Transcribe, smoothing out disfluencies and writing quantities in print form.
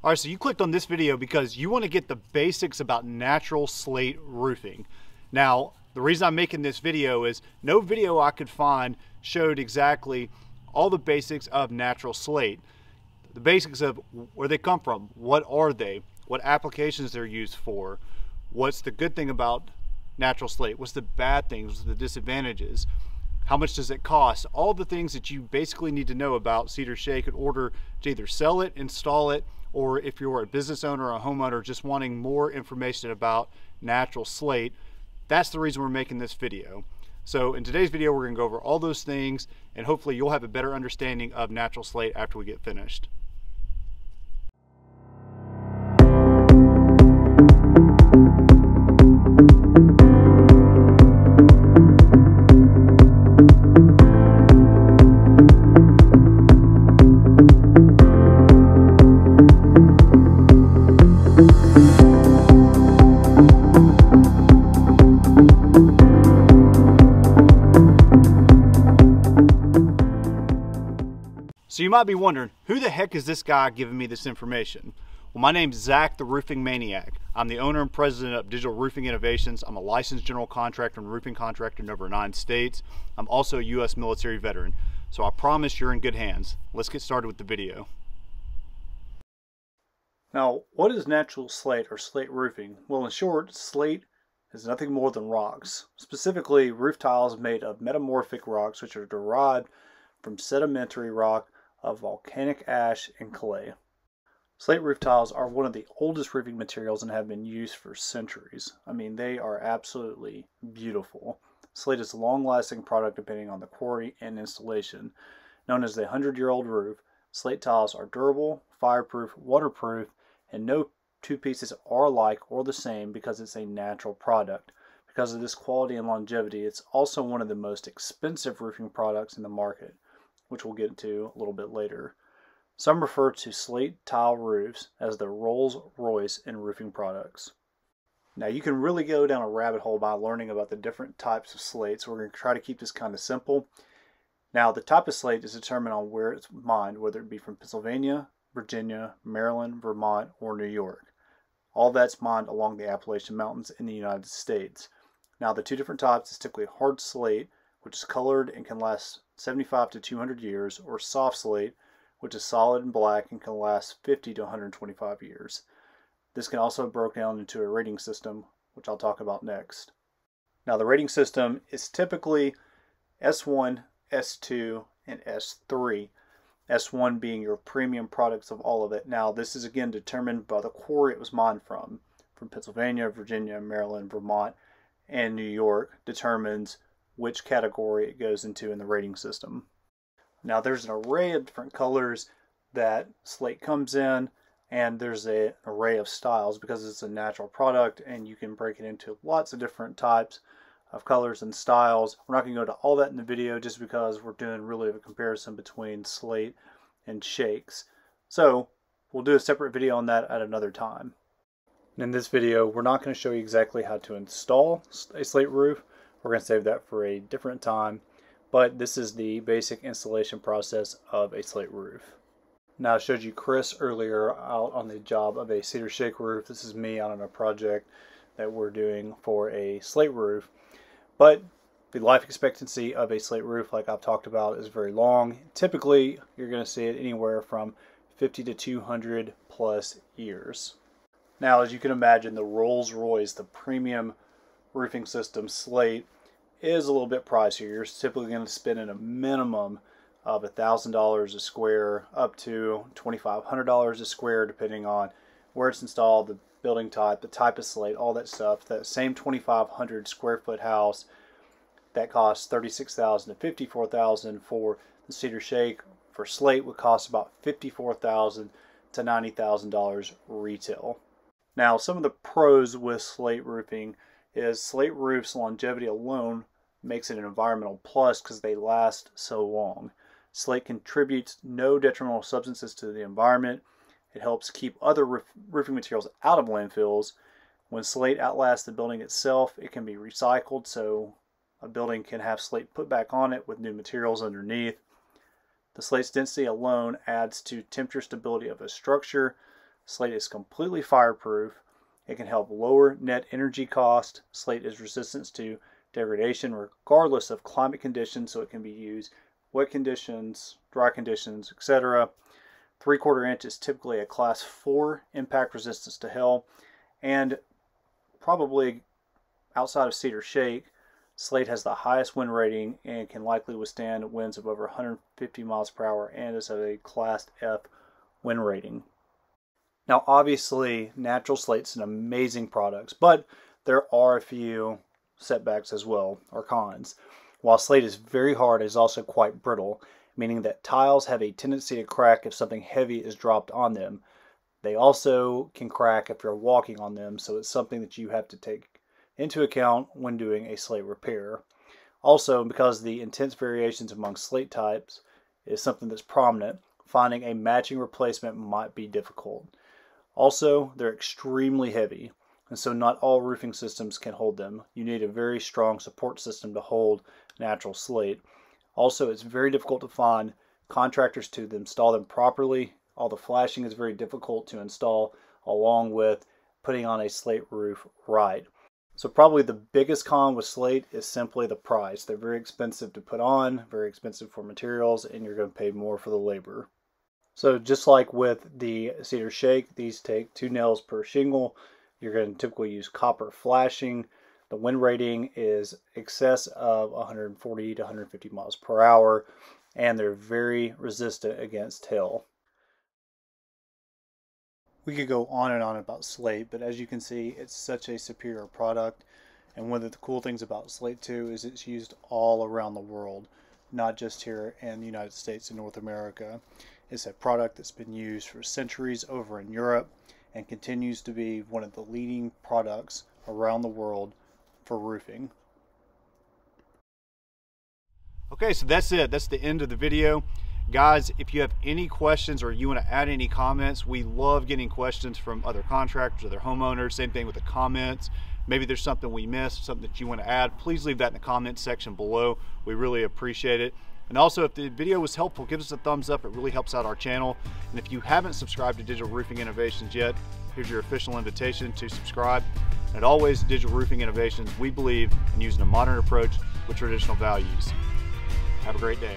All right, so you clicked on this video because you want to get the basics about natural slate roofing. Now, the reason I'm making this video is no video I could find showed exactly all the basics of natural slate. The basics of where they come from, what are they, what applications they're used for, what's the good thing about natural slate, what's the bad things, what's the disadvantages, how much does it cost, all the things that you basically need to know about Cedar Shake in order to either sell it, install it, or if you're a business owner or a homeowner just wanting more information about natural slate. That's the reason we're making this video. So in today's video, we're gonna go over all those things and hopefully you'll have a better understanding of natural slate after we get finished. So you might be wondering, who the heck is this guy giving me this information? Well, my name's Zach, the Roofing Maniac. I'm the owner and president of Digital Roofing Innovations. I'm a licensed general contractor and roofing contractor in over 9 states. I'm also a U.S. military veteran. So I promise you're in good hands. Let's get started with the video. Now, what is natural slate or slate roofing? Well, in short, slate is nothing more than rocks. Specifically, roof tiles made of metamorphic rocks, which are derived from sedimentary rock of volcanic ash and clay. Slate roof tiles are one of the oldest roofing materials and have been used for centuries. I mean, they are absolutely beautiful. Slate is a long-lasting product depending on the quarry and installation. Known as the 100-year-old roof, slate tiles are durable, fireproof, waterproof, and no two pieces are alike or the same because it's a natural product. Because of this quality and longevity, it's also one of the most expensive roofing products in the market, which we'll get to a little bit later. Some refer to slate tile roofs as the Rolls Royce in roofing products. Now you can really go down a rabbit hole by learning about the different types of slate, so we're going to try to keep this kind of simple. Now the type of slate is determined on where it's mined, whether it be from Pennsylvania, Virginia, Maryland, Vermont, or New York. All that's mined along the Appalachian Mountains in the United States. Now the two different types is typically hard slate, which is colored and can last 75 to 200 years, or soft slate, which is solid and black and can last 50 to 125 years. This can also be broken down into a rating system, which I'll talk about next. Now the rating system is typically S1, S2, and S3. S1 being your premium products of all of it. Now this is again determined by the quarry it was mined from Pennsylvania, Virginia, Maryland, Vermont, and New York determines which category it goes into in the rating system. Now there's an array of different colors that slate comes in, and there's an array of styles because it's a natural product and you can break it into lots of different types of colors and styles. We're not going to go to all that in the video just because we're doing really a comparison between slate and shakes. So we'll do a separate video on that at another time. In this video, we're not going to show you exactly how to install a slate roof. We're going to save that for a different time, but this is the basic installation process of a slate roof. Now I showed you Chris earlier out on the job of a cedar shake roof. This is me out on a project that we're doing for a slate roof, but the life expectancy of a slate roof, like I've talked about, is very long. Typically you're going to see it anywhere from 50 to 200 plus years. Now as you can imagine, the Rolls Royce, the premium roofing system slate, is a little bit pricier. You're typically going to spend in a minimum of $1,000 a square up to $2,500 a square depending on where it's installed, the building type, the type of slate, all that stuff. That same 2,500 square foot house that costs $36,000 to $54,000 for the cedar shake for slate would cost about $54,000 to $90,000 retail. Now some of the pros with slate roofing is slate roofs longevity alone makes it an environmental plus because they last so long. Slate contributes no detrimental substances to the environment. It helps keep other roofing materials out of landfills. When slate outlasts the building itself, it can be recycled, so a building can have slate put back on it with new materials underneath. The slate's density alone adds to temperature stability of a structure. Slate is completely fireproof. It can help lower net energy cost. Slate is resistant to degradation regardless of climate conditions, so it can be used wet conditions, dry conditions, etc. 3/4 inch is typically a class 4 impact resistance to hail, and probably outside of cedar shake, Slate has the highest wind rating and can likely withstand winds of over 150 miles per hour and is at a class F wind rating. Now obviously natural slate's an amazing product, but there are a few setbacks as well, or cons. While slate is very hard, it is also quite brittle, meaning that tiles have a tendency to crack if something heavy is dropped on them. They also can crack if you're walking on them, so it's something that you have to take into account when doing a slate repair. Also, because the intense variations among slate types is something that's prominent, finding a matching replacement might be difficult. Also, they're extremely heavy, and so not all roofing systems can hold them. You need a very strong support system to hold natural slate. Also, it's very difficult to find contractors to install them properly. All the flashing is very difficult to install, along with putting on a slate roof right. So probably the biggest con with slate is simply the price. They're very expensive to put on, very expensive for materials, and you're going to pay more for the labor. So just like with the cedar shake, these take 2 nails per shingle. You're going to typically use copper flashing. The wind rating is excess of 140 to 150 miles per hour, and they're very resistant against hail. We could go on and on about slate, but as you can see, it's such a superior product. And one of the cool things about slate too is it's used all around the world, not just here in the United States and North America. It's a product that's been used for centuries over in Europe and continues to be one of the leading products around the world for roofing. Okay, so that's it. That's the end of the video. Guys, if you have any questions or you want to add any comments, we love getting questions from other contractors, other homeowners. Same thing with the comments. Maybe there's something we missed, something that you want to add. Please leave that in the comments section below. We really appreciate it. And also, if the video was helpful, give us a thumbs up. It really helps out our channel. And if you haven't subscribed to Digital Roofing Innovations yet, here's your official invitation to subscribe. And always, Digital Roofing Innovations, we believe in using a modern approach with traditional values. Have a great day.